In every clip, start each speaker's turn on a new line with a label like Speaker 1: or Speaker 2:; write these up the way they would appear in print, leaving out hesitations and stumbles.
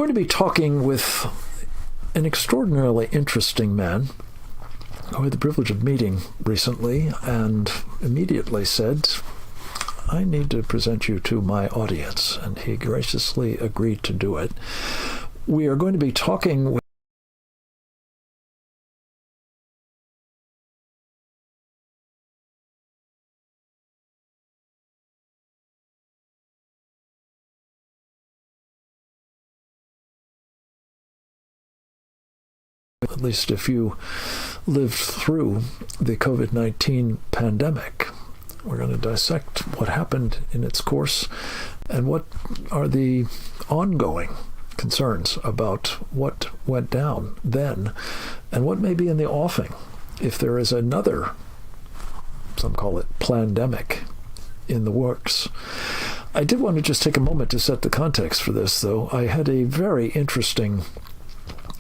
Speaker 1: going to be talking with an extraordinarily interesting man who I had the privilege of meeting recently and immediately said, I need to present you to my audience, and he graciously agreed to do it. We are going to be talking with at least if you lived through the COVID-19 pandemic. We're going to dissect what happened in its course and what are the ongoing concerns about what went down then and what may be in the offing if there is another, some call it plandemic, in the works. I did want to just take a moment to set the context for this, though. I had a very interesting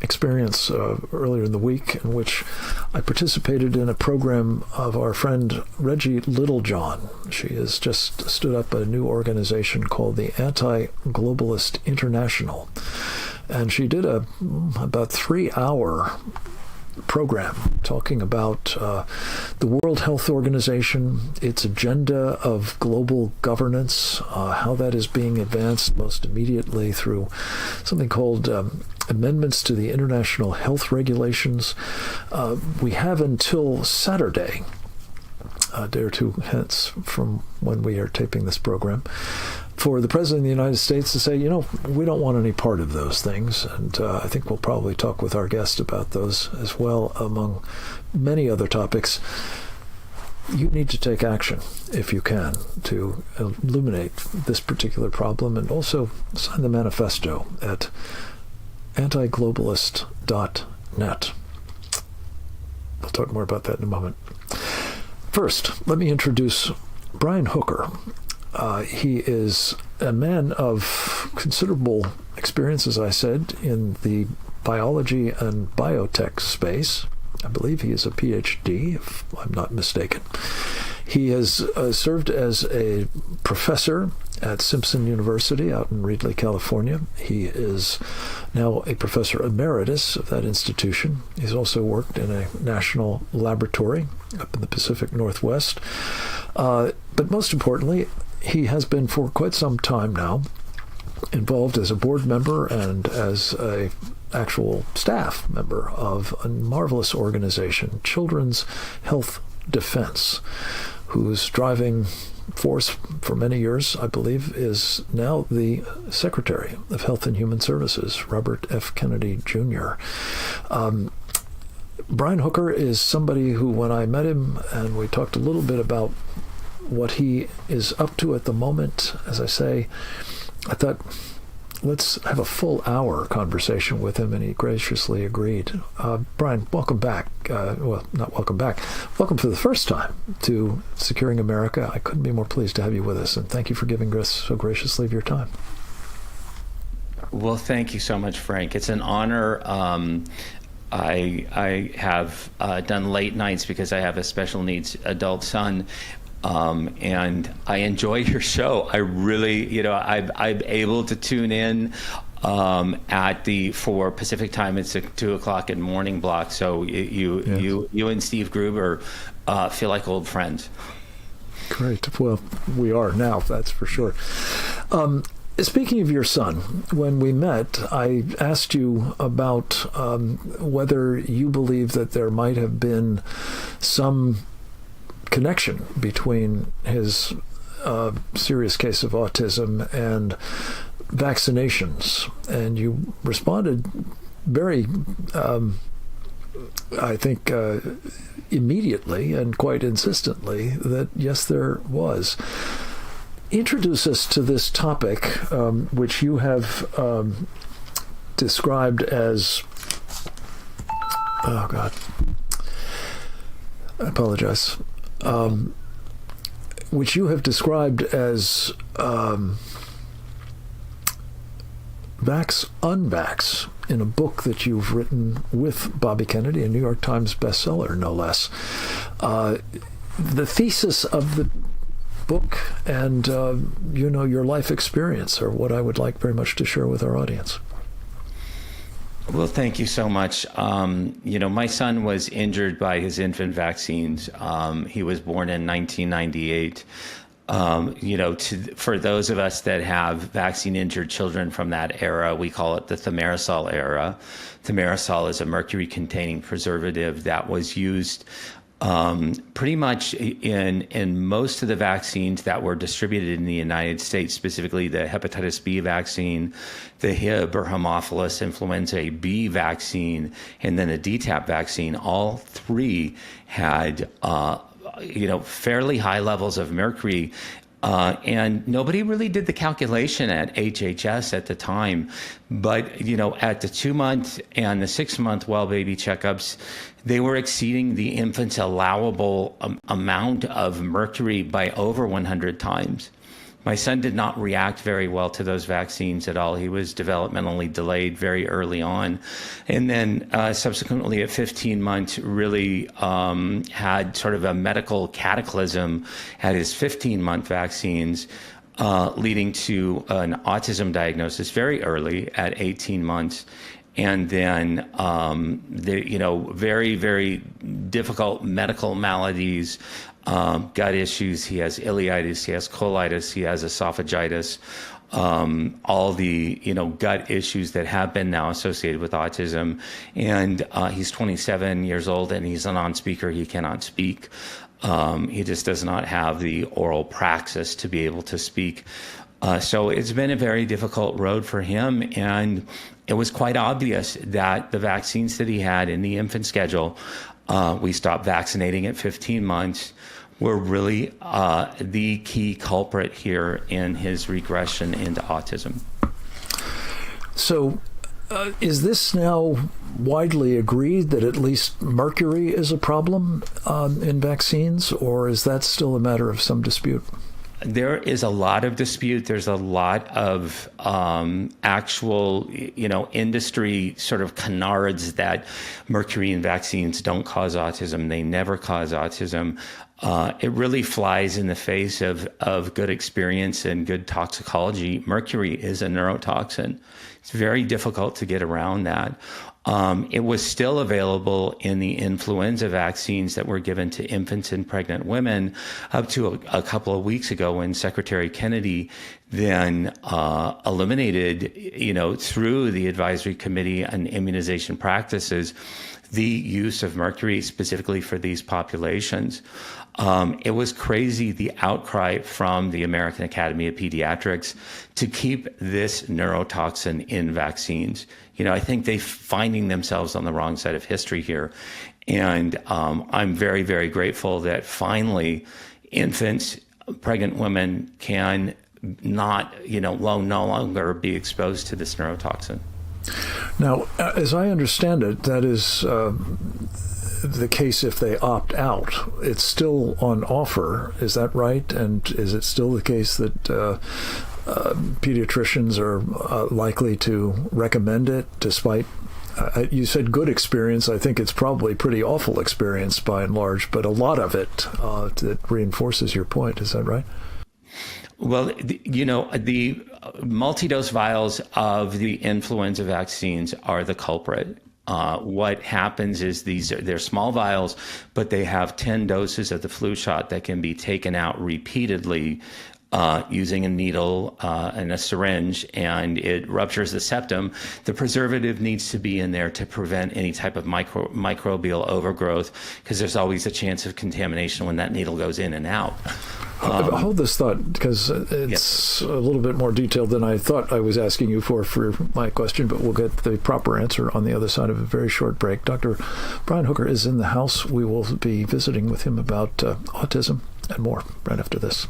Speaker 1: experience earlier in the week in which I participated in a program of our friend Reggie Littlejohn. She has just stood up a new organization called the Anti-Globalist International, and she did a about 3-hour program talking about the World Health Organization, its agenda of global governance, how that is being advanced most immediately through something called amendments to the international health regulations. We have until Saturday, a day or two hence from when we are taping this program, for the President of the United States to say, we don't want any part of those things. And I think we'll probably talk with our guest about those as well, among many other topics. You need to take action, if you can, to illuminate this particular problem, and also sign the manifesto at antiglobalist.net. We'll talk more about that in a moment. First, let me introduce Brian Hooker. He is a man of considerable experience, as I said, in the biology and biotech space. I believe he is a PhD, if I'm not mistaken. He has served as a professor at Simpson University out in Reedley, California. He is now a professor emeritus of that institution. He's also worked in a national laboratory up in the Pacific Northwest. But most importantly, he has been for quite some time now involved as a board member and as a actual staff member of a marvelous organization, Children's Health Defense, whose driving force for many years, I believe, is now the Secretary of Health and Human Services, Robert F. Kennedy Jr. Brian Hooker is somebody who, when I met him and we talked a little bit about what he is up to at the moment, as I say, I thought, let's have a full hour conversation with him, and he graciously agreed. Brian, welcome back. Well, not welcome back. Welcome for the first time to Securing America. I couldn't be more pleased to have you with us, and thank you for giving us so graciously of your time.
Speaker 2: Well, thank you so much, Frank. It's an honor. I have done late nights because I have a special needs adult son. And I enjoy your show. I really, I'm able to tune in for Pacific time. It's a 2:00 in morning block. So you and Steve Gruber feel like old friends.
Speaker 1: Great. Well, we are now, that's for sure. Speaking of your son, when we met, I asked you about whether you believe that there might have been some connection between his serious case of autism and vaccinations. And you responded very, I think, immediately and quite insistently that, yes, there was. Introduce us to this topic, which you have described as, oh God, I apologize, which you have described as vax-unvax in a book that you've written with Bobby Kennedy, a New York Times bestseller, no less. The thesis of the book and, your life experience are what I would like very much to share with our audience.
Speaker 2: Well, thank you so much. My son was injured by his infant vaccines. He was born in 1998. For those of us that have vaccine-injured children from that era, we call it the thimerosal era. Thimerosal is a mercury-containing preservative that was used pretty much in most of the vaccines that were distributed in the United States, specifically the hepatitis B vaccine, the Hib or Haemophilus influenza B vaccine, and then the DTaP vaccine. All three had fairly high levels of mercury. And nobody really did the calculation at HHS at the time. But, at the 2-month and the 6-month well baby checkups, they were exceeding the infant's allowable amount of mercury by over 100 times. My son did not react very well to those vaccines at all. He was developmentally delayed very early on. And then subsequently at 15 months, really had sort of a medical cataclysm at his 15-month vaccines, leading to an autism diagnosis very early at 18 months. And then, very, very difficult medical maladies, gut issues. He has ileitis, he has colitis, he has esophagitis, all the, gut issues that have been now associated with autism. And he's 27 years old and he's a non-speaker. He cannot speak. He just does not have the oral praxis to be able to speak. So it's been a very difficult road for him, and it was quite obvious that the vaccines that he had in the infant schedule, we stopped vaccinating at 15 months, were really the key culprit here in his regression into autism.
Speaker 1: So is this now widely agreed that at least mercury is a problem in vaccines, or is that still a matter of some dispute?
Speaker 2: There is a lot of dispute. There's a lot of actual, industry sort of canards that mercury in vaccines don't cause autism. They never cause autism. It really flies in the face of good experience and good toxicology. Mercury is a neurotoxin. It's very difficult to get around that. It was still available in the influenza vaccines that were given to infants and pregnant women up to a couple of weeks ago, when Secretary Kennedy then eliminated, through the Advisory Committee on Immunization Practices, the use of mercury specifically for these populations. It was crazy, the outcry from the American Academy of Pediatrics to keep this neurotoxin in vaccines. I think they're finding themselves on the wrong side of history here. And I'm very, very grateful that finally infants, pregnant women can not, no longer be exposed to this neurotoxin.
Speaker 1: Now, as I understand it, that is the case if they opt out. It's still on offer. Is that right? And is it still the case that pediatricians are likely to recommend it despite, you said good experience. I think it's probably pretty awful experience by and large, but a lot of it that reinforces your point. Is that right?
Speaker 2: Well, the multi-dose vials of the influenza vaccines are the culprit. What happens is they're small vials, but they have 10 doses of the flu shot that can be taken out repeatedly using a needle and a syringe, and it ruptures the septum. The preservative needs to be in there to prevent any type of microbial overgrowth, because there's always a chance of contamination when that needle goes in and out.
Speaker 1: Hold this thought, because it's a little bit more detailed than I thought I was asking you for my question, but we'll get the proper answer on the other side of a very short break. Dr. Brian Hooker is in the house. We will be visiting with him about autism and more right after this.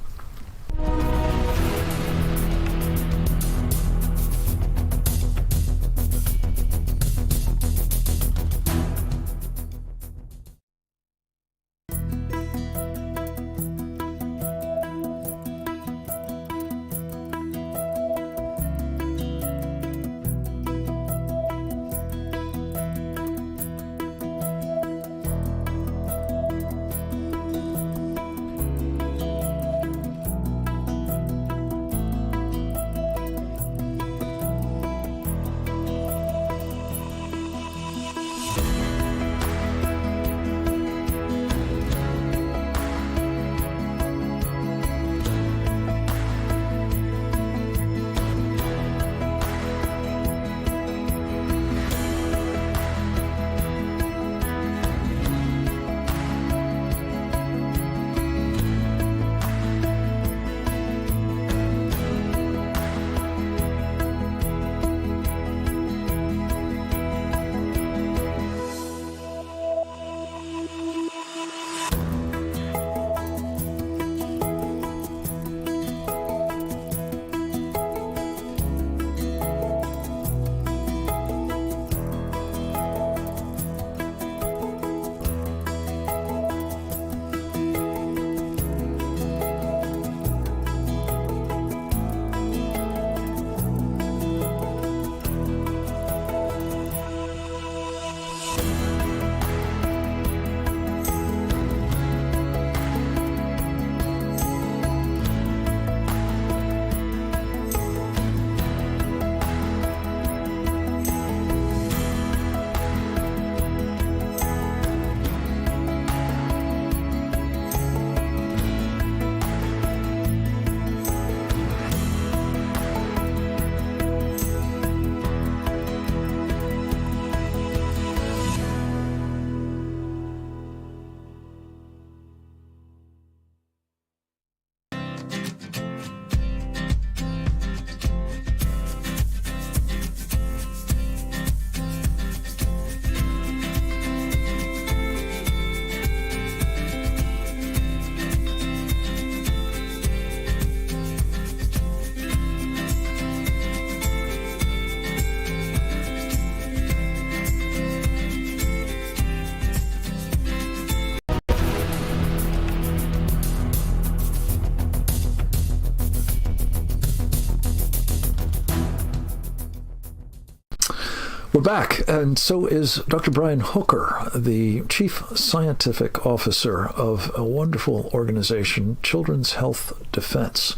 Speaker 1: We're back, and so is Dr. Brian Hooker, the Chief Scientific Officer of a wonderful organization, Children's Health Defense.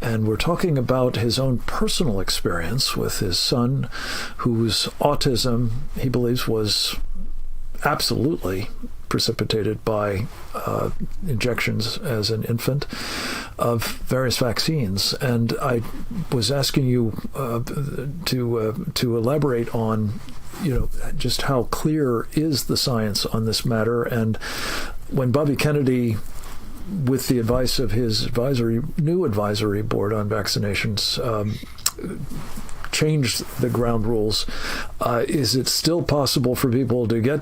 Speaker 1: And we're talking about his own personal experience with his son, whose autism, he believes, was absolutely precipitated by injections as an infant of various vaccines. And I was asking you to elaborate on, just how clear is the science on this matter. And when Bobby Kennedy, with the advice of his new advisory board on vaccinations, changed the ground rules, is it still possible for people to get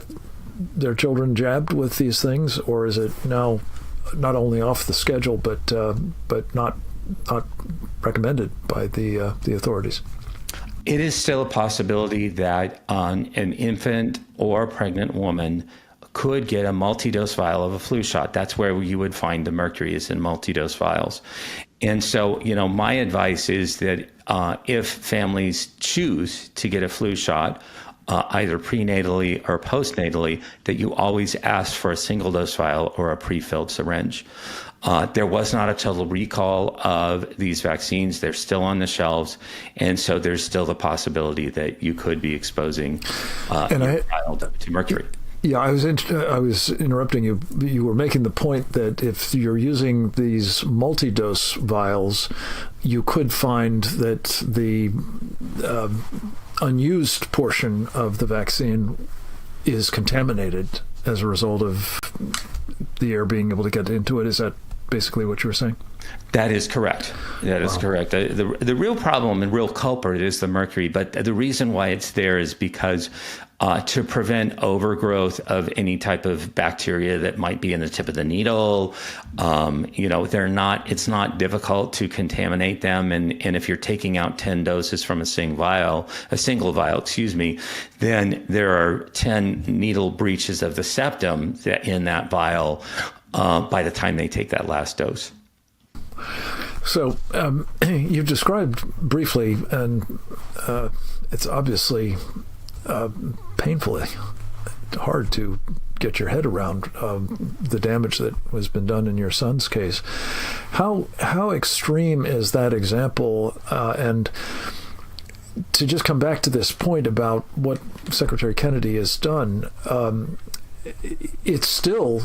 Speaker 1: their children jabbed with these things, or is it now not only off the schedule but not recommended by the authorities?
Speaker 2: It is still a possibility that an infant or a pregnant woman could get a multi-dose vial of a flu shot. That's where you would find the mercury, is in multi-dose vials. And so, my advice is that if families choose to get a flu shot, either prenatally or postnatally, that you always ask for a single dose vial or a pre-filled syringe. There was not a total recall of these vaccines. They're still on the shelves. And so there's still the possibility that you could be exposing your child to mercury.
Speaker 1: Yeah, I was interrupting you. You were making the point that if you're using these multi-dose vials, you could find that the unused portion of the vaccine is contaminated as a result of the air being able to get into it. Is that basically what you were saying?
Speaker 2: That is correct. That is correct. The real problem and real culprit is the mercury, but the reason why it's there is because to prevent overgrowth of any type of bacteria that might be in the tip of the needle, it's not difficult to contaminate them. And if you're taking out 10 doses from a single vial, then there are 10 needle breaches of the septum in that vial by the time they take that last dose.
Speaker 1: So you've described briefly, and it's obviously painfully hard to get your head around the damage that has been done in your son's case. How extreme is that example? And to just come back to this point about what Secretary Kennedy has done, it's still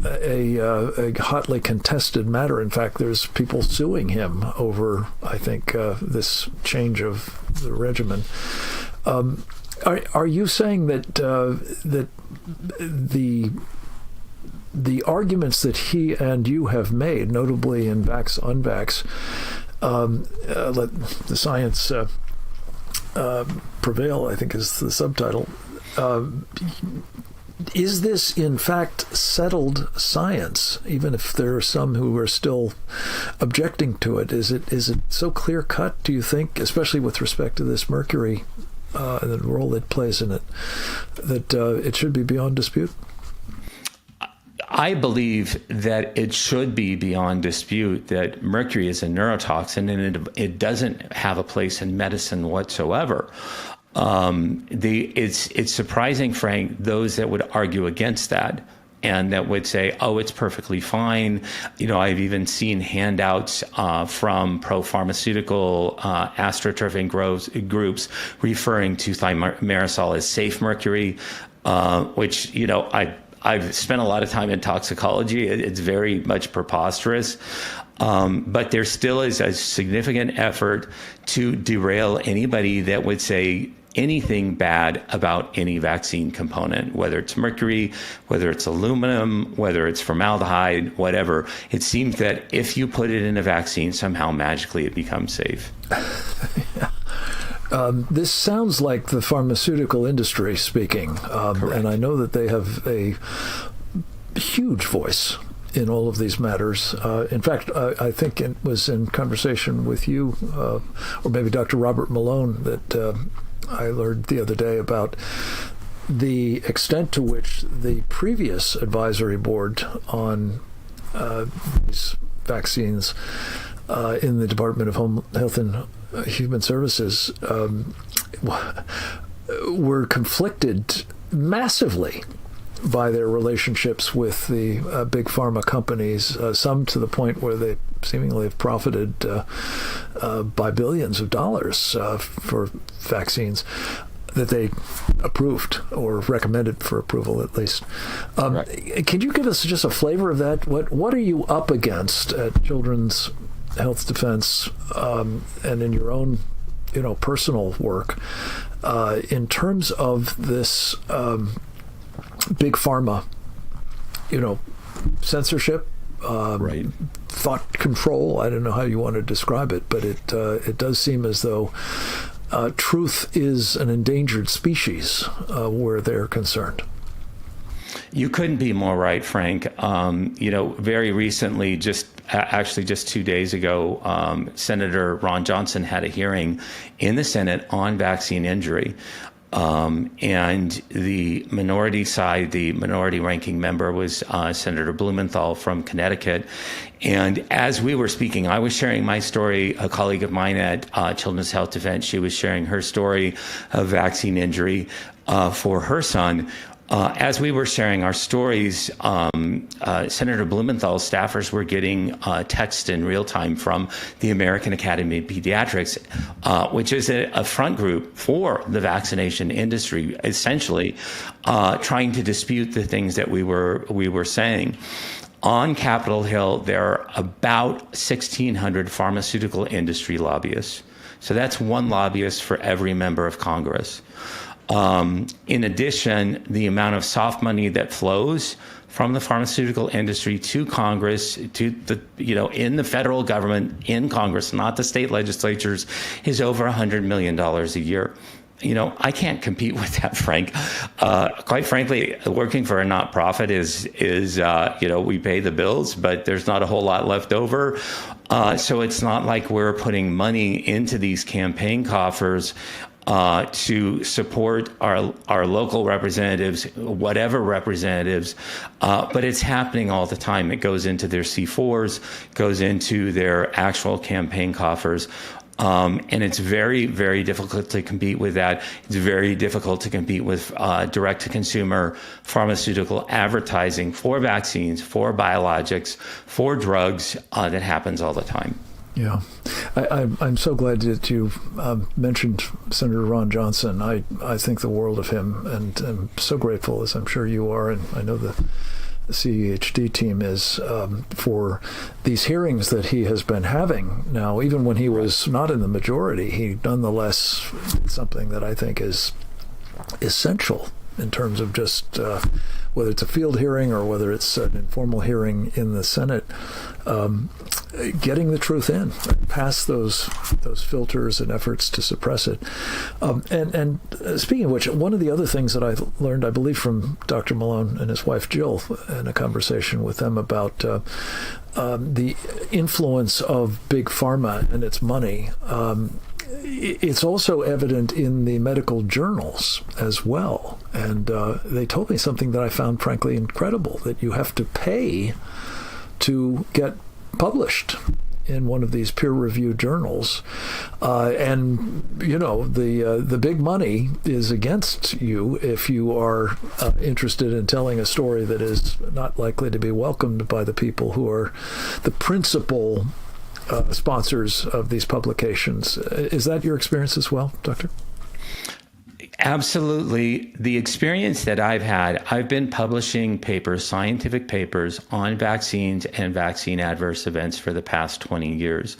Speaker 1: a hotly contested matter. In fact, there's people suing him over, I think, this change of the regimen. Are you saying that that the arguments that he and you have made, notably in Vax Unvax, let the science prevail, I think is the subtitle, is this in fact settled science, even if there are some who are still objecting to it? Is it so clear cut, do you think, especially with respect to this mercury and the role it plays in it, that it should be beyond dispute?
Speaker 2: I believe that it should be beyond dispute that mercury is a neurotoxin and it doesn't have a place in medicine whatsoever. It's surprising, Frank, those that would argue against that and that would say, oh, it's perfectly fine. I've even seen handouts from pro-pharmaceutical astroturfing groups referring to thimerosal as safe mercury, which, I've spent a lot of time in toxicology. It's very much preposterous. But there still is a significant effort to derail anybody that would say anything bad about any vaccine component, whether it's mercury, whether it's aluminum, whether it's formaldehyde, whatever. It seems that if you put it in a vaccine, somehow magically it becomes safe.
Speaker 1: Yeah. This sounds like the pharmaceutical industry speaking, and I know that they have a huge voice in all of these matters. In fact, I think it was in conversation with you, or maybe Dr. Robert Malone, that I learned the other day about the extent to which the previous advisory board on these vaccines in the Department of Health and Human Services were conflicted massively by their relationships with the big pharma companies, some to the point where they seemingly have profited by billions of dollars for vaccines that they approved or recommended for approval, at least. Right. Can you give us just a flavor of that? What are you up against at Children's Health Defense and in your own, personal work in terms of this big pharma, censorship,
Speaker 2: right.
Speaker 1: thought control? I don't know how you want to describe it, but it does seem as though truth is an endangered species where they're concerned.
Speaker 2: You couldn't be more right, Frank. Very recently, just 2 days ago, Senator Ron Johnson had a hearing in the Senate on vaccine injury. And the minority side, the minority ranking member was Senator Blumenthal from Connecticut. And as we were speaking, I was sharing my story. A colleague of mine at Children's Health Defense, she was sharing her story of vaccine injury for her son. As we were sharing our stories, Senator Blumenthal's staffers were getting texts in real time from the American Academy of Pediatrics, which is a front group for the vaccination industry, essentially trying to dispute the things that we were saying. On Capitol Hill, there are about 1,600 pharmaceutical industry lobbyists. So that's one lobbyist for every member of Congress. In addition, the amount of soft money that flows from the pharmaceutical industry to Congress, to the, in the federal government, in Congress, not the state legislatures, is over $100 million a year. I can't compete with that, Frank. Quite frankly, working for a nonprofit is we pay the bills, but there's not a whole lot left over. So it's not like we're putting money into these campaign coffers to support our local representatives, whatever representatives, but it's happening all the time. It goes into their C4s, goes into their actual campaign coffers. And it's very, very difficult to compete with that. It's very difficult to compete with direct-to-consumer pharmaceutical advertising for vaccines, for biologics, for drugs that happens all the time.
Speaker 1: Yeah. I'm so glad that you mentioned Senator Ron Johnson. I think the world of him, and I'm so grateful, as I'm sure you are, and I know the CEHD team is, for these hearings that he has been having now. Even when he was not in the majority, he nonetheless did something that I think is essential in terms of just whether it's a field hearing or whether it's an informal hearing in the Senate, getting the truth in, past those filters and efforts to suppress it. And speaking of which, one of the other things that I learned, I believe, from Dr. Malone and his wife Jill in a conversation with them about the influence of big pharma and its money, it's also evident in the medical journals as well. And they told me something that I found frankly incredible, that you have to pay to get published in one of these peer-reviewed journals. And, the big money is against you if you are interested in telling a story that is not likely to be welcomed by the people who are the principal sponsors of these publications. Is that your experience as well, Doctor?
Speaker 2: Absolutely. The experience that I've had, I've been publishing papers, scientific papers on vaccines and vaccine adverse events for the past 20 years.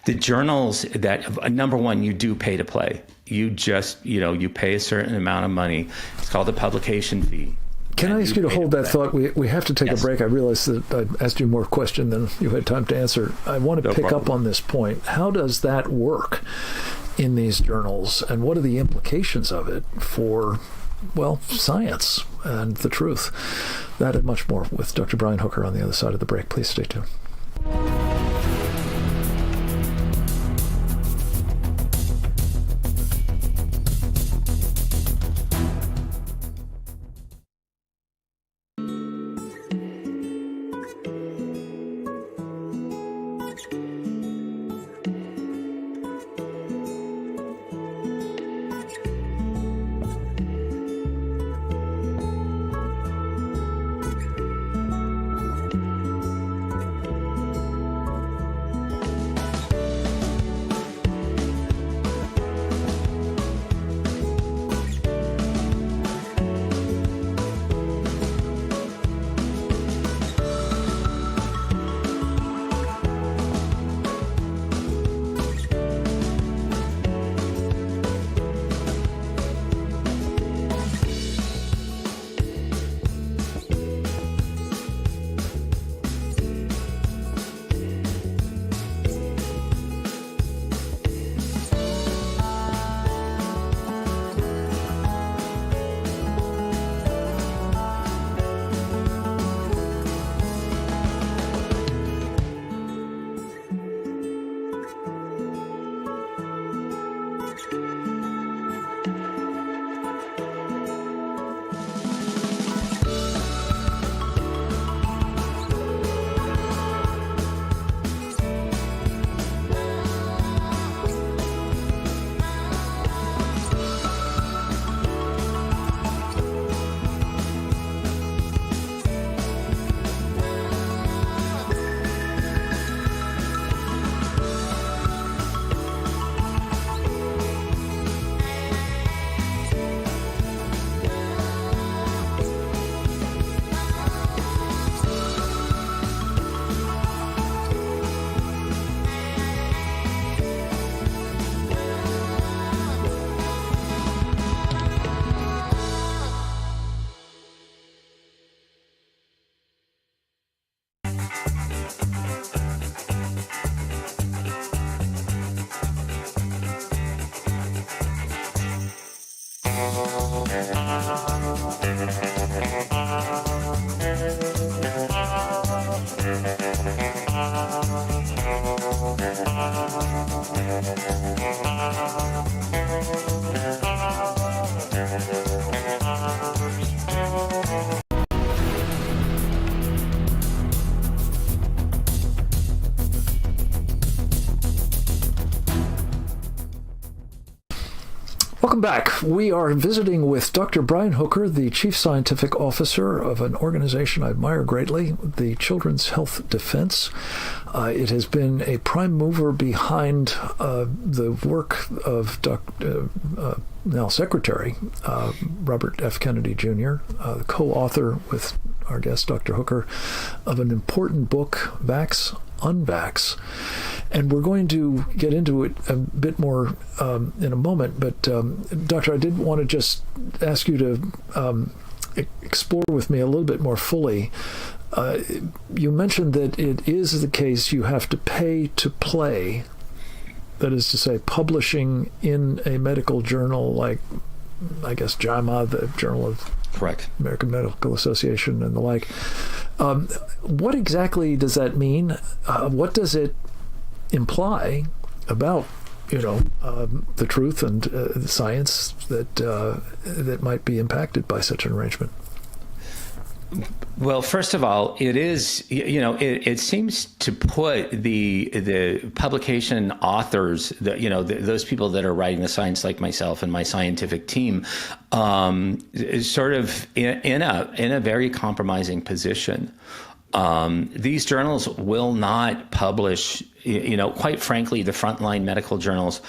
Speaker 2: The journals that, number one, you do pay to play. You just, you pay a certain amount of money. It's called a publication fee.
Speaker 1: Can I ask you to hold that thought? We have to take a break. I realize that I asked you more question than you had time to answer. I want to pick up on this point. How does that work in these journals, and what are the implications of it for, science and the truth? That and much more with Dr. Brian Hooker on the other side of the break. Please stay tuned. Welcome back. We are visiting with Dr. Brian Hooker, the Chief Scientific Officer of an organization I admire greatly, the Children's Health Defense. It has been a prime mover behind the work of now Secretary Robert F. Kennedy Jr., co-author with our guest, Dr. Hooker, of an important book, Vax, Unvax. And we're going to get into it a bit more in a moment. But, Doctor, I did want to just ask you to explore with me a little bit more fully. You mentioned that it is the case you have to pay to play. That is to say, publishing in a medical journal like, I guess, JAMA, the Journal of
Speaker 2: Correct.
Speaker 1: American Medical Association and the like. What exactly does that mean? What does it imply about, the truth and the science that might be impacted by such an arrangement?
Speaker 2: Well, first of all, it is, it seems to put the publication authors, those people that are writing the science, like myself and my scientific team, sort of in a very compromising position. These journals will not publish, quite frankly, the frontline medical journals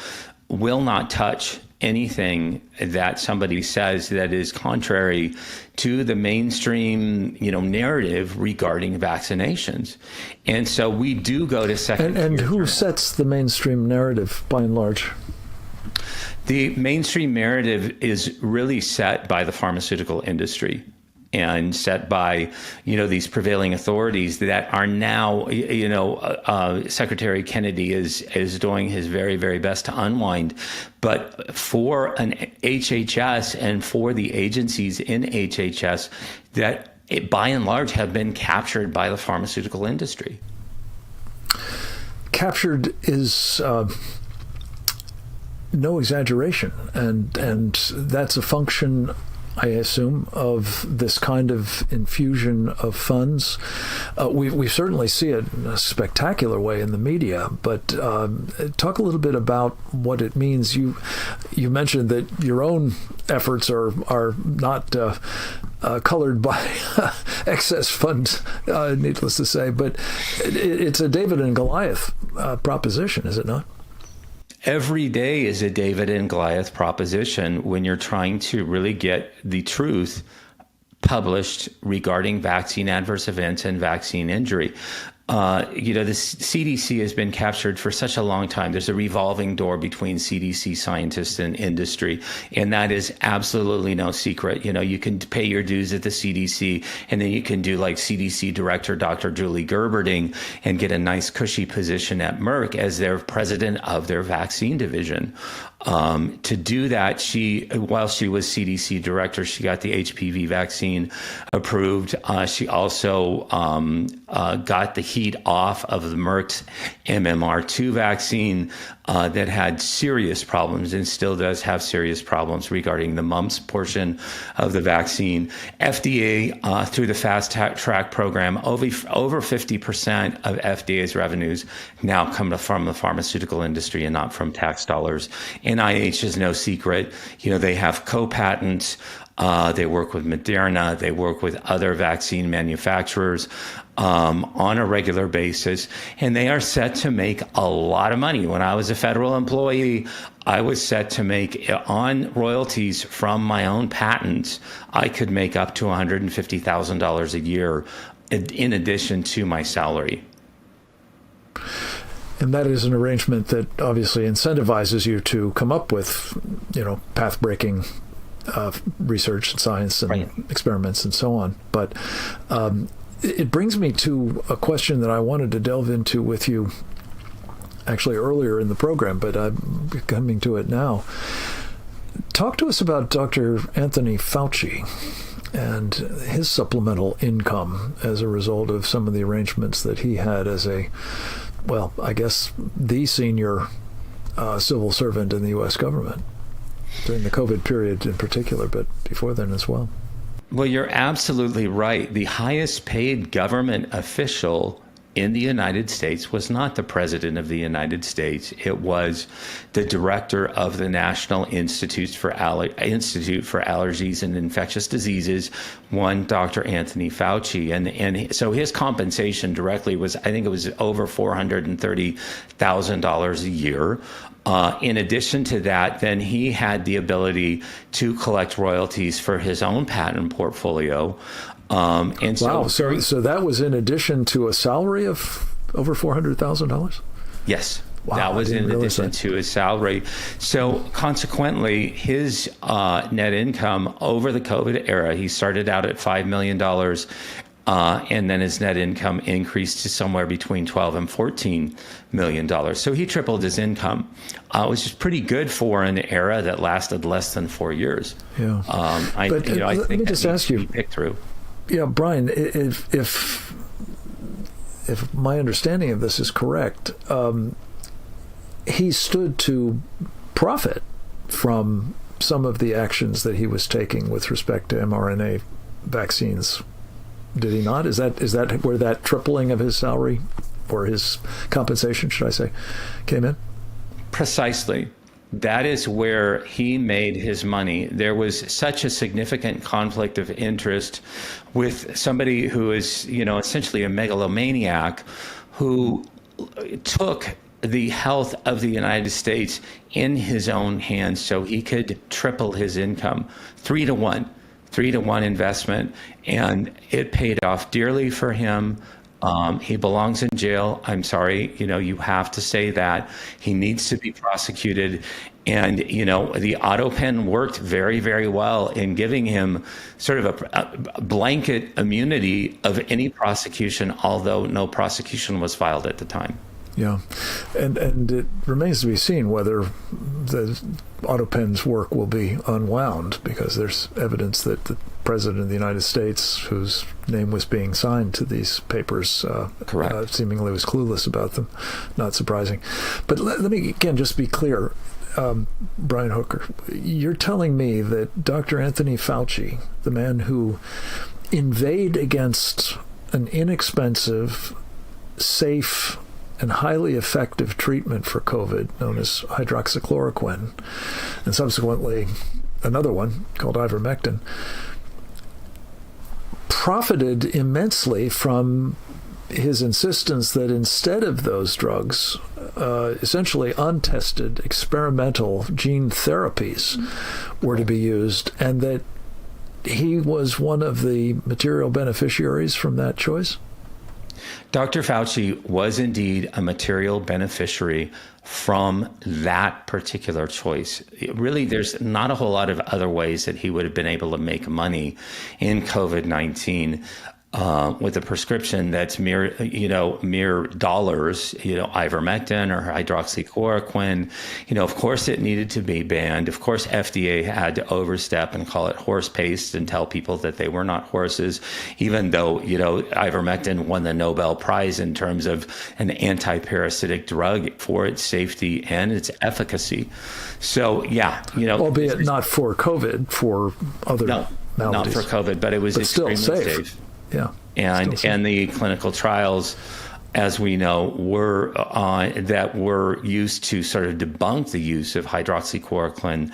Speaker 2: will not touch anything that somebody says that is contrary to the mainstream, narrative regarding vaccinations. And so we do go to second.
Speaker 1: And who sets the mainstream narrative by and large?
Speaker 2: The mainstream narrative is really set by the pharmaceutical industry and set by, these prevailing authorities that are now, Secretary Kennedy is doing his very, very best to unwind. But for an HHS and for the agencies in HHS that by and large have been captured by the pharmaceutical industry.
Speaker 1: Captured is no exaggeration, and that's a function, I assume, of this kind of infusion of funds. We certainly see it in a spectacular way in the media, but talk a little bit about what it means. You mentioned that your own efforts are not colored by excess funds, needless to say, but it's a David and Goliath proposition, is it not?
Speaker 2: Every day is a David and Goliath proposition when you're trying to really get the truth published regarding vaccine adverse events and vaccine injury. The CDC has been captured for such a long time. There's a revolving door between CDC scientists and industry, and that is absolutely no secret. You can pay your dues at the CDC, and then you can do like CDC Director Dr. Julie Gerberding and get a nice cushy position at Merck as their president of their vaccine division. To do that, while she was CDC director, she got the HPV vaccine approved. She also got the heat off of the Merck's MMR2 vaccine that had serious problems and still does have serious problems regarding the mumps portion of the vaccine. FDA, through the fast track program, over 50% of FDA's revenues now come from the pharmaceutical industry and not from tax dollars. NIH is no secret. They have co-patents. They work with Moderna. They work with other vaccine manufacturers on a regular basis, and they are set to make a lot of money. When I was a federal employee, I was set to make, on royalties from my own patents, I could make up to $150,000 a year in addition to my salary.
Speaker 1: And that is an arrangement that obviously incentivizes you to come up with, path-breaking research and science and
Speaker 2: right.
Speaker 1: experiments and so on. But it brings me to a question that I wanted to delve into with you actually earlier in the program, but I'm coming to it now. talk to us about Dr. Anthony Fauci and his supplemental income as a result of some of the arrangements that he had as I guess the senior civil servant in the U.S. government during the COVID period in particular, but before then as well.
Speaker 2: Well, you're absolutely right. The highest paid government official in the United States was not the President of the United States. It was the director of the National Institute for Allergies and Infectious Diseases, one Dr. Anthony Fauci. And so his compensation directly was, I think it was over $430,000 a year. In addition to that, then he had the ability to collect royalties for his own patent portfolio. And
Speaker 1: wow, so that was in addition to a salary of over $400,000?
Speaker 2: Yes.
Speaker 1: Wow,
Speaker 2: that was in addition to his salary. So consequently, his net income over the COVID era, he started out at $5 million, and then his net income increased to somewhere between $12 and $14 million. So he tripled his income, which is pretty good for an era that lasted less than 4 years.
Speaker 1: Yeah.
Speaker 2: I think
Speaker 1: let me just ask you,
Speaker 2: pick through.
Speaker 1: Yeah, Brian, if my understanding of this is correct, he stood to profit from some of the actions that he was taking with respect to mRNA vaccines. Did he not? Is that where that tripling of his salary or his compensation, should I say, came in? Precisely.
Speaker 2: That is where he made his money. There was such a significant conflict of interest with somebody who is, essentially a megalomaniac who took the health of the United States in his own hands so he could triple his income, 3-to-1 investment, and it paid off dearly for him. He belongs in jail. I'm sorry, you have to say that. He needs to be prosecuted. And, the auto pen worked very, very well in giving him sort of a blanket immunity of any prosecution, although no prosecution was filed at the time.
Speaker 1: Yeah. And it remains to be seen whether the auto pen's work will be unwound, because there's evidence that the President of the United States, whose name was being signed to these papers, seemingly was clueless about them. Not surprising. But let me, again, just be clear. Brian Hooker, you're telling me that Dr. Anthony Fauci, the man who inveighed against an inexpensive, safe, and highly effective treatment for COVID known as hydroxychloroquine, and subsequently another one called ivermectin, profited immensely from his insistence that instead of those drugs, essentially untested experimental gene therapies were to be used, and that he was one of the material beneficiaries from that choice?
Speaker 2: Dr. Fauci was indeed a material beneficiary from that particular choice. Really, there's not a whole lot of other ways that he would have been able to make money in COVID-19. With a prescription that's mere dollars, ivermectin or hydroxychloroquine, of course it needed to be banned. Of course, FDA had to overstep and call it horse paste and tell people that they were not horses, even though, ivermectin won the Nobel Prize in terms of an anti-parasitic drug for its safety and its efficacy. So, yeah,
Speaker 1: albeit not for COVID, for other maladies.
Speaker 2: Not for COVID, but it was extremely safe.
Speaker 1: Yeah,
Speaker 2: and the clinical trials, as we know, were that were used to sort of debunk the use of hydroxychloroquine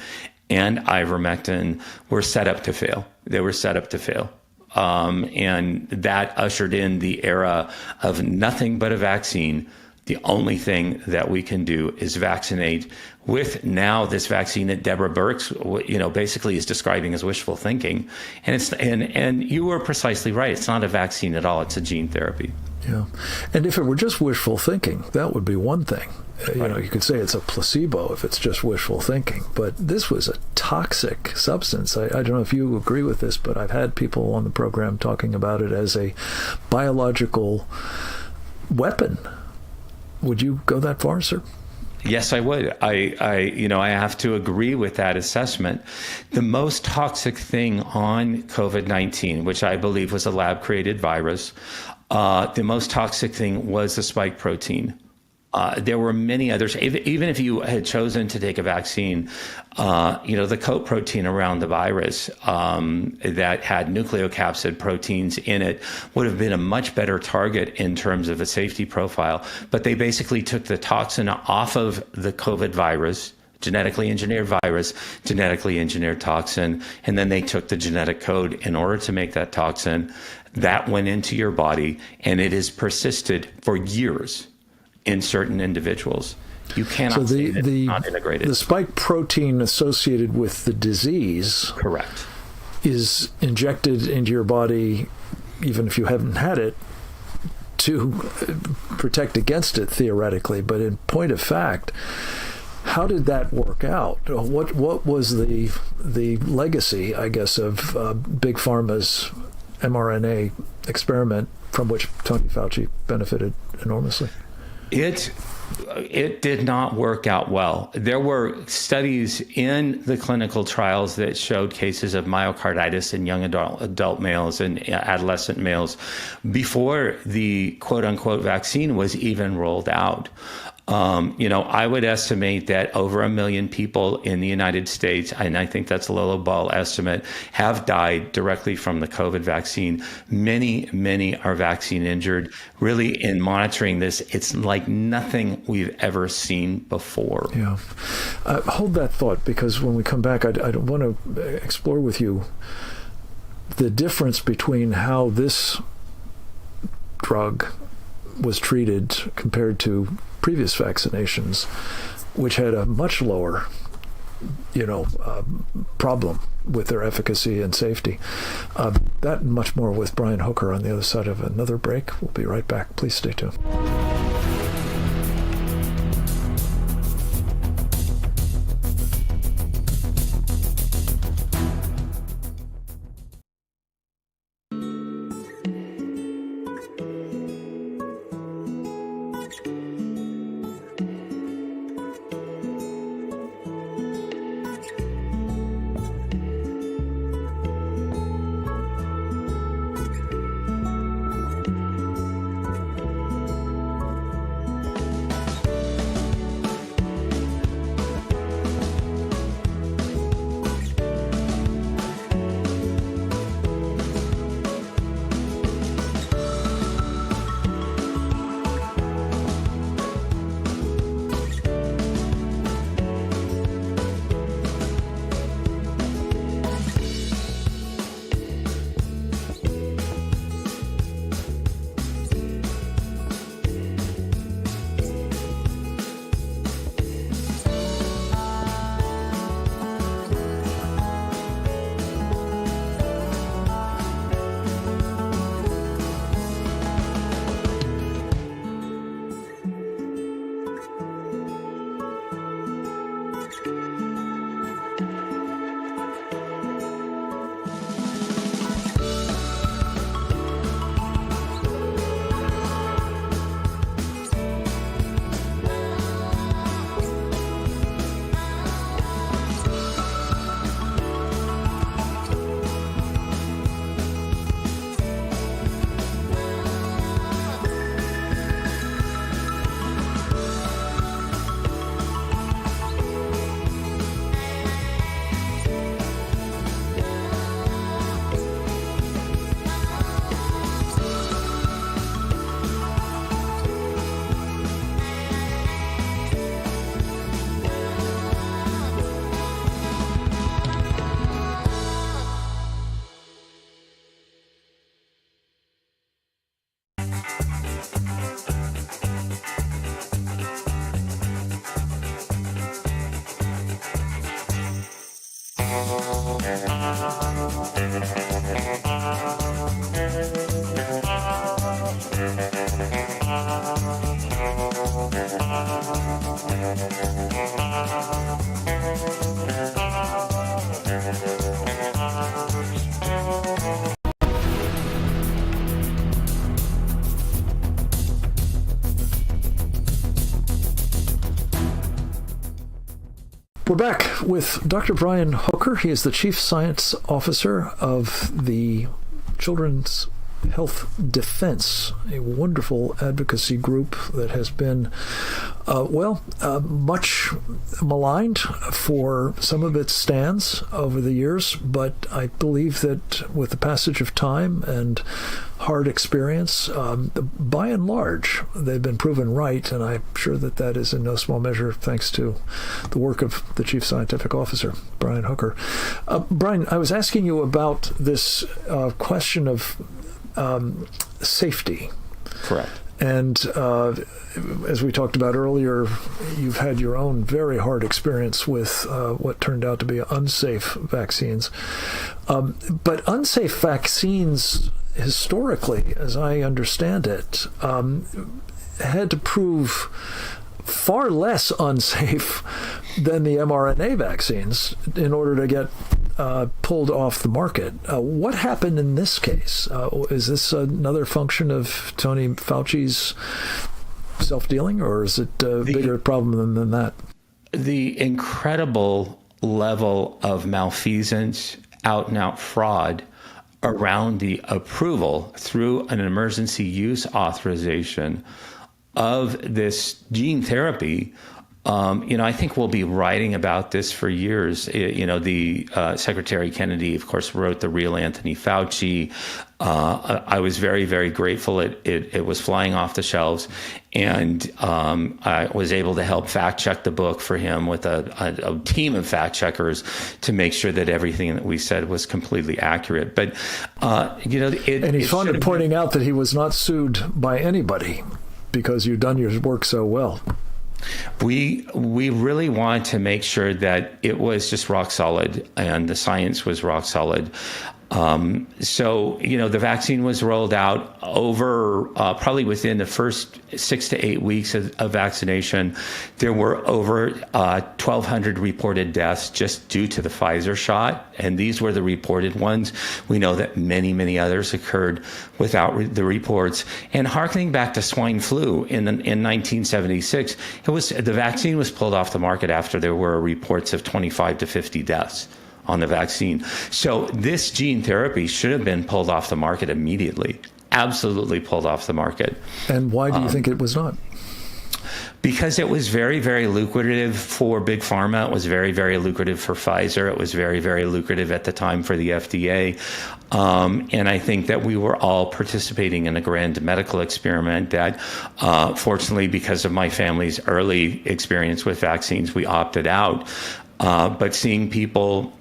Speaker 2: and ivermectin were set up to fail. They were set up to fail. And that ushered in the era of nothing but a vaccine. The only thing that we can do is vaccinate with now this vaccine that Deborah Birx, basically is describing as wishful thinking. And you were precisely right. It's not a vaccine at all. It's a gene therapy.
Speaker 1: Yeah. And if it were just wishful thinking, that would be one thing.
Speaker 2: Right.
Speaker 1: You could say it's a placebo if it's just wishful thinking. But this was a toxic substance. I don't know if you agree with this, but I've had people on the program talking about it as a biological weapon. Would you go that far, sir?
Speaker 2: Yes, I would. I have to agree with that assessment. The most toxic thing on COVID-19, which I believe was a lab-created virus, the most toxic thing was the spike protein. There were many others. Even if you had chosen to take a vaccine, the coat protein around the virus that had nucleocapsid proteins in it would have been a much better target in terms of a safety profile. But they basically took the toxin off of the COVID virus, genetically engineered virus, genetically engineered toxin, and then they took the genetic code in order to make that toxin. That went into your body, and it has persisted for years in certain individuals. You cannot say that it's not integrated.
Speaker 1: The spike protein associated with the disease,
Speaker 2: correct,
Speaker 1: is injected into your body, even if you haven't had it, to protect against it theoretically. But in point of fact, how did that work out? What was the legacy, I guess, of Big Pharma's mRNA experiment from which Tony Fauci benefited enormously?
Speaker 2: It did not work out well. There were studies in the clinical trials that showed cases of myocarditis in young adult males and adolescent males before the quote unquote vaccine was even rolled out. I would estimate that over 1 million people in the United States, and I think that's a low ball estimate, have died directly from the COVID vaccine. Many are vaccine injured. Really, in monitoring this, it's like nothing we've ever seen before.
Speaker 1: Yeah. Hold that thought, because when we come back, I want to explore with you the difference between how this drug was treated compared to previous vaccinations, which had a much lower, problem with their efficacy and safety. That and much more with Brian Hooker on the other side of another break. We'll be right back. Please stay tuned. We're back with Dr. Brian Hooker. He is the Chief Science Officer of the Children's Health Defense, a wonderful advocacy group that has been, much maligned for some of its stands over the years. But I believe that with the passage of time and hard experience, by and large, they've been proven right. And I'm sure that that is in no small measure thanks to the work of the Chief Scientific Officer, Brian Hooker. Brian, I was asking you about this question of safety.
Speaker 2: Correct.
Speaker 1: And as we talked about earlier, you've had your own very hard experience with what turned out to be unsafe vaccines. But unsafe vaccines, historically, as I understand it, had to prove far less unsafe than the mRNA vaccines in order to get pulled off the market. What happened in this case? Is this another function of Tony Fauci's self-dealing, or is it a bigger problem than that? The
Speaker 2: incredible level of malfeasance, out-and-out fraud around the approval through an emergency use authorization of this gene therapy. I think we'll be writing about this for years. The Secretary Kennedy, of course, wrote The Real Anthony Fauci. I was very, very grateful it was flying off the shelves. And I was able to help fact check the book for him with a team of fact checkers to make sure that everything that we said was completely accurate. But,
Speaker 1: and he's fond of pointing out that he was not sued by anybody because you've done your work so well.
Speaker 2: We really want to make sure that it was just rock solid and the science was rock solid. The vaccine was rolled out over probably within the first 6 to 8 weeks of vaccination. There were over 1,200 reported deaths just due to the Pfizer shot, and these were the reported ones. We know that many, many others occurred without the reports. And harkening back to swine flu in 1976, the vaccine was pulled off the market after there were reports of 25 to 50 deaths on the vaccine. So this gene therapy should have been pulled off the market immediately, absolutely pulled off the market.
Speaker 1: And why do you think it was not?
Speaker 2: Because it was very, very lucrative for Big Pharma. It was very, very lucrative for Pfizer. It was very, very lucrative at the time for the FDA. And I think that we were all participating in a grand medical experiment that, fortunately, because of my family's early experience with vaccines, we opted out. But seeing people,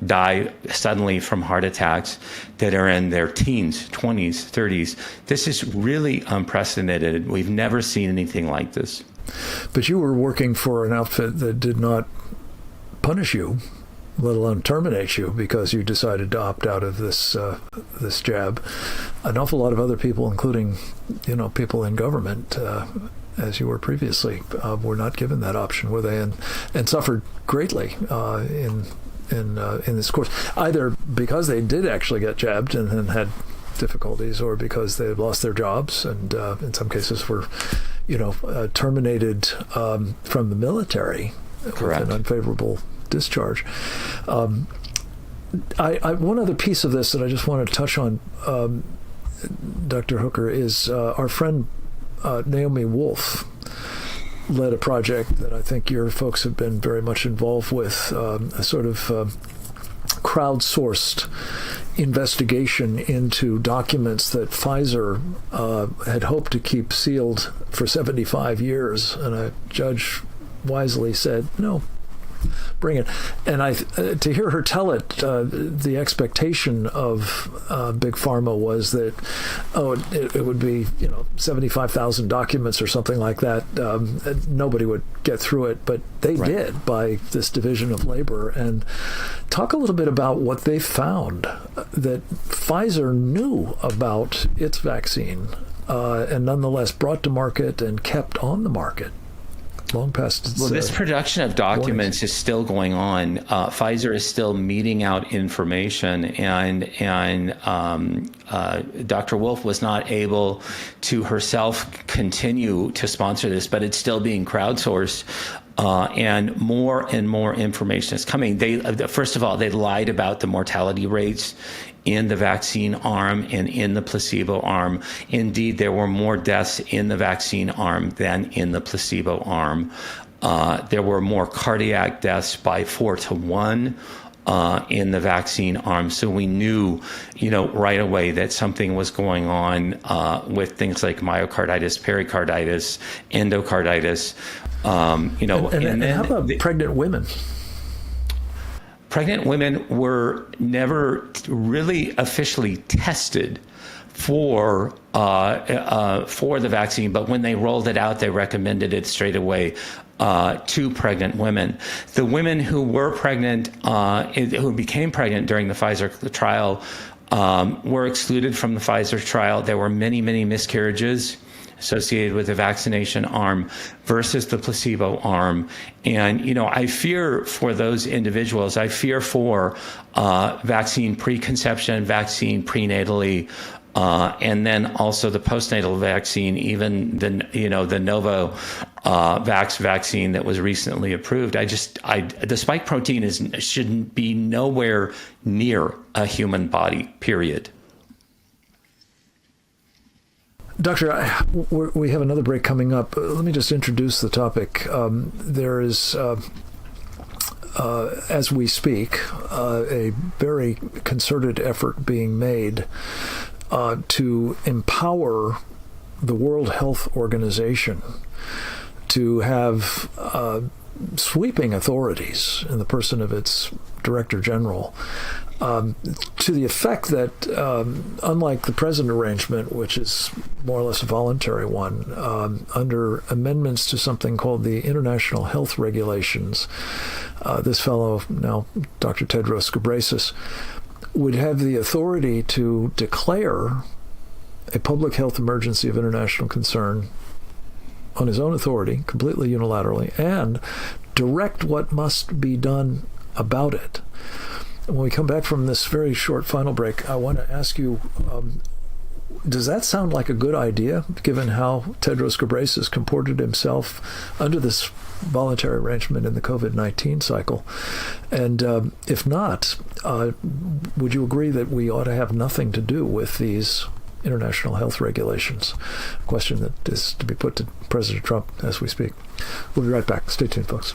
Speaker 2: die suddenly from heart attacks that are in their teens, 20s, 30s, this is really unprecedented. We've never seen anything like this.
Speaker 1: But you were working for an outfit that did not punish you, let alone terminate you, because you decided to opt out of this jab. An awful lot of other people, including, people in government, as you were previously, were not given that option, were they? And suffered greatly in this course, either because they did actually get jabbed and had difficulties, or because they had lost their jobs, and in some cases were, terminated from the military.
Speaker 2: Correct.
Speaker 1: With an unfavorable discharge. One other piece of this that I just want to touch on, Dr. Hooker, is our friend Naomi Wolf led a project that I think your folks have been very much involved with, a sort of crowdsourced investigation into documents that Pfizer had hoped to keep sealed for 75 years. And a judge wisely said, no, bring it. And to hear her tell it, the expectation of Big Pharma was that, it would be 75,000 documents or something like that. Nobody would get through it, but they did by this division of labor. And talk a little bit about what they found that Pfizer knew about its vaccine, and nonetheless brought to market and kept on the market long past its,
Speaker 2: this production of documents is still going on. Pfizer is still meting out information, and Dr. Wolf was not able to herself continue to sponsor this, but it's still being crowdsourced. and more information is coming. First of all, they lied about the mortality rates in the vaccine arm and in the placebo arm. Indeed, there were more deaths in the vaccine arm than in the placebo arm. There were more cardiac deaths by 4 to 1 in the vaccine arm. So we knew, right away that something was going on with things like myocarditis, pericarditis, endocarditis.
Speaker 1: And how about pregnant women?
Speaker 2: Pregnant women were never really officially tested for the vaccine, but when they rolled it out, they recommended it straight away to pregnant women. The women who were pregnant, who became pregnant during the Pfizer trial, were excluded from the Pfizer trial. There were many, many miscarriages associated with the vaccination arm versus the placebo arm. And, I fear for those individuals. I fear for vaccine preconception, vaccine prenatally, and then also the postnatal vaccine, even the Novavax vaccine that was recently approved. The spike protein shouldn't be nowhere near a human body, period.
Speaker 1: Doctor, we have another break coming up. Let me just introduce the topic. There is, as we speak, a very concerted effort being made to empower the World Health Organization to have sweeping authorities in the person of its Director General, to the effect that, unlike the present arrangement, which is more or less a voluntary one, under amendments to something called the International Health Regulations, this fellow, now Dr. Tedros Ghebreyesus, would have the authority to declare a public health emergency of international concern on his own authority, completely unilaterally, and direct what must be done about it. When we come back from this very short final break, I want to ask you, does that sound like a good idea, given how Tedros Ghebreyesus comported himself under this voluntary arrangement in the COVID-19 cycle? And if not, would you agree that we ought to have nothing to do with these international health regulations? A question that is to be put to President Trump as we speak. We'll be right back. Stay tuned, folks.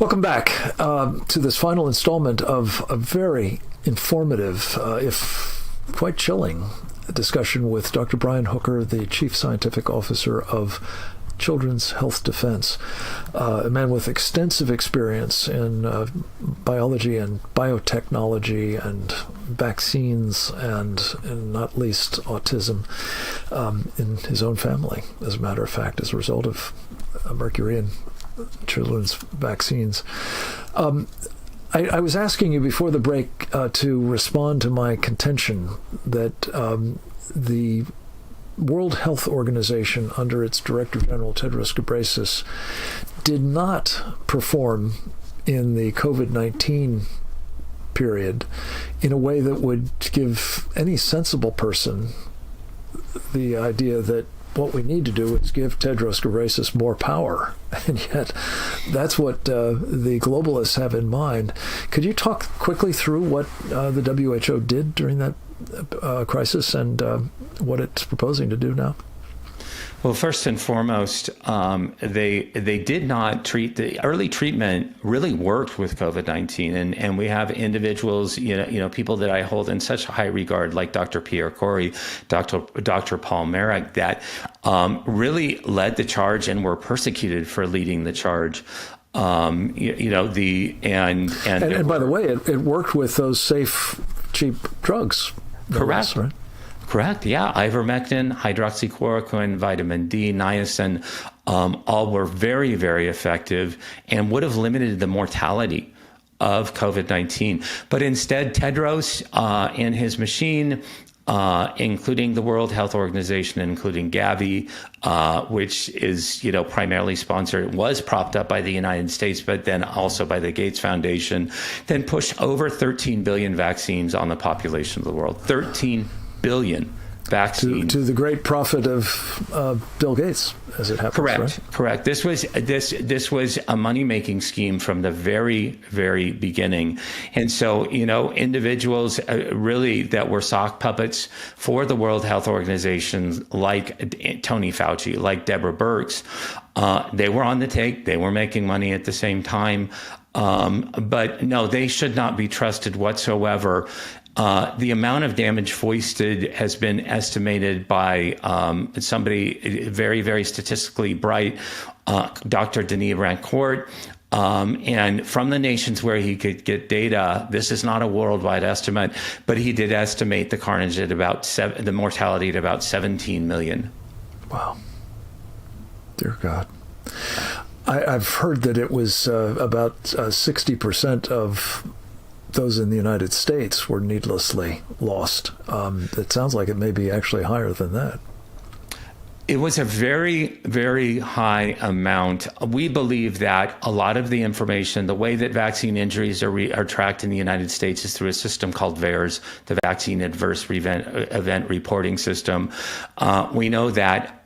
Speaker 1: Welcome back to this final installment of a very informative, if quite chilling, discussion with Dr. Brian Hooker, the Chief Scientific Officer of Children's Health Defense, a man with extensive experience in biology and biotechnology and vaccines and not least autism in his own family, as a matter of fact, as a result of mercury and children's vaccines. I was asking you before the break to respond to my contention that the World Health Organization, under its Director General Tedros Ghebreyesus, did not perform in the COVID-19 period in a way that would give any sensible person the idea that what we need to do is give Tedros Ghebreyesus more power. And yet that's what the globalists have in mind. Could you talk quickly through what the WHO did during that crisis and what it's proposing to do now?
Speaker 2: Well, first and foremost, they did not treat the early treatment really worked with COVID-19, and we have individuals, people that I hold in such high regard, like Dr. Pierre Corey, Dr. Paul Marik, that really led the charge and were persecuted for leading the charge. And
Speaker 1: by the way, it worked with those safe, cheap drugs.
Speaker 2: Correct.
Speaker 1: Right?
Speaker 2: Correct. Yeah. Ivermectin, hydroxychloroquine, vitamin D, niacin, all were very, very effective and would have limited the mortality of COVID-19. But instead, Tedros and his machine, including the World Health Organization, including Gavi, which is, primarily sponsored, was propped up by the United States, but then also by the Gates Foundation, then pushed over 13 billion vaccines on the population of the world. 13 billion vaccines.
Speaker 1: To the great profit of Bill Gates, as it happens.
Speaker 2: Correct.
Speaker 1: Right?
Speaker 2: Correct. This was a money-making scheme from the very, very beginning. And so, individuals really that were sock puppets for the World Health Organization, like Tony Fauci, like Deborah Birx, they were on the take. They were making money at the same time. But no, they should not be trusted whatsoever. The amount of damage foisted has been estimated by somebody very, very statistically bright, Dr. Denis Rancourt. And from the nations where he could get data, this is not a worldwide estimate, but he did estimate the carnage at about the mortality at about 17 million.
Speaker 1: Wow. Dear God. I've heard that it was about 60% of those in the United States were needlessly lost. It sounds like it may be actually higher than that.
Speaker 2: It was a very, very high amount. We believe that a lot of the information, the way that vaccine injuries are tracked in the United States is through a system called VAERS, the Vaccine Adverse Event Reporting System. We know that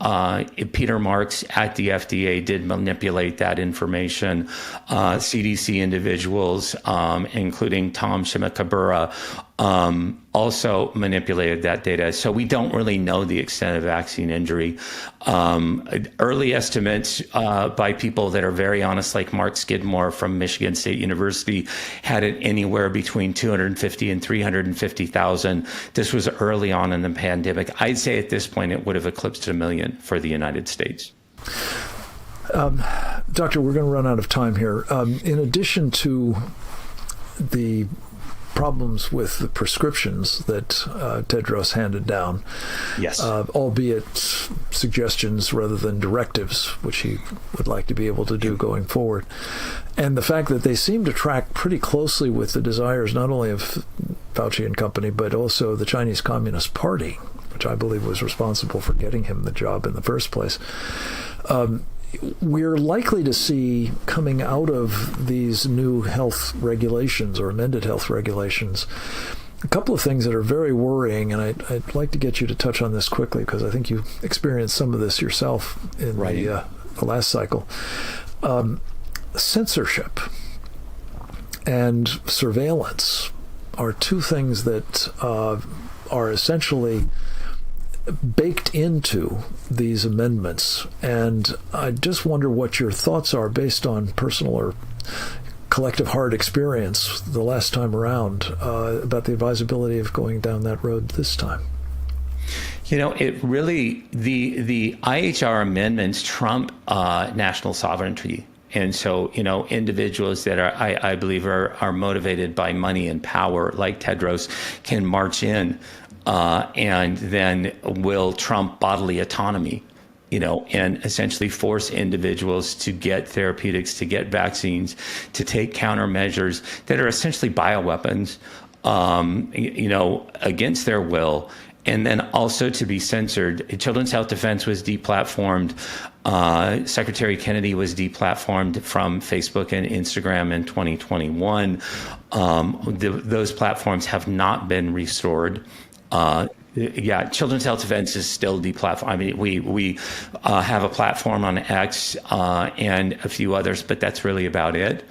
Speaker 2: Peter Marks at the FDA did manipulate that information. CDC individuals, including Tom Shimokibura, also manipulated that data. So we don't really know the extent of vaccine injury. Early estimates by people that are very honest, like Mark Skidmore from Michigan State University, had it anywhere between 250 and 350,000. This was early on in the pandemic. I'd say at this point it would have eclipsed 1 million for the United States.
Speaker 1: Doctor, we're going to run out of time here. In addition to the problems with the prescriptions that Tedros handed down,
Speaker 2: yes,
Speaker 1: albeit suggestions rather than directives, which he would like to be able to do going forward. And the fact that they seem to track pretty closely with the desires not only of Fauci and company, but also the Chinese Communist Party, which I believe was responsible for getting him the job in the first place. We're likely to see, coming out of these new health regulations or amended health regulations, a couple of things that are very worrying, and I'd like to get you to touch on this quickly because I think you experienced some of this yourself in the last cycle. Censorship and surveillance are two things that are essentially baked into these amendments, and I just wonder what your thoughts are based on personal or collective hard experience the last time around about the advisability of going down that road this time?
Speaker 2: It really, the IHR amendments trump national sovereignty. And so, individuals that are, I believe, are motivated by money and power, like Tedros, can march in and then will trump bodily autonomy, and essentially force individuals to get therapeutics, to get vaccines, to take countermeasures that are essentially bioweapons, against their will. And then also to be censored. Children's Health Defense was deplatformed. Secretary Kennedy was deplatformed from Facebook and Instagram in 2021. Those platforms have not been restored. Children's Health Defense is still deplatformed. I mean, we have a platform on X and a few others, but that's really about it.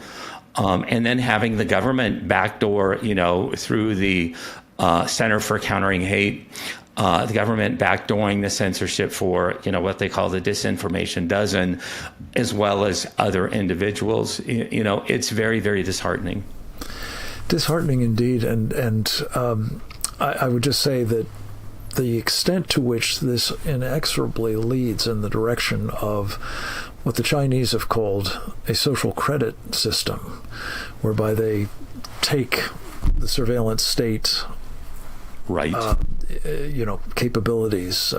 Speaker 2: And then having the government backdoor, through the Center for Countering Hate, the government backdooring the censorship for, what they call the disinformation dozen, as well as other individuals. It's very, very disheartening.
Speaker 1: Disheartening indeed. And I would just say that the extent to which this inexorably leads in the direction of what the Chinese have called a social credit system, whereby they take the surveillance state,
Speaker 2: right,
Speaker 1: capabilities,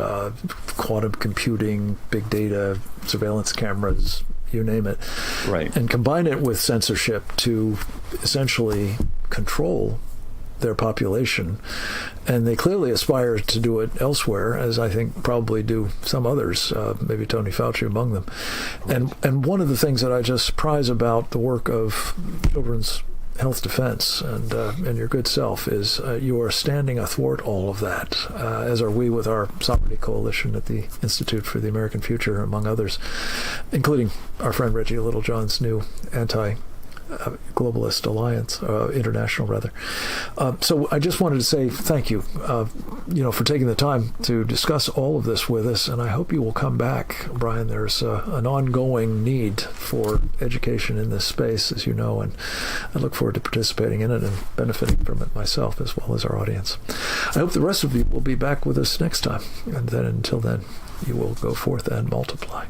Speaker 1: quantum computing, big data, surveillance cameras, you name it,
Speaker 2: right,
Speaker 1: and combine it with censorship to essentially control their population. And they clearly aspire to do it elsewhere, as I think probably do some others, maybe Tony Fauci among them. And one of the things that I just prize about the work of Children's Health Defense and your good self is you are standing athwart all of that, as are we with our Sovereignty Coalition at the Institute for the American Future, among others, including our friend Reggie Littlejohn's new anti-globalist alliance, international rather. So I just wanted to say thank you, for taking the time to discuss all of this with us, and I hope you will come back, Brian. There's an ongoing need for education in this space, as you know, and I look forward to participating in it and benefiting from it myself as well as our audience. I hope the rest of you will be back with us next time, and then until then, you will go forth and multiply.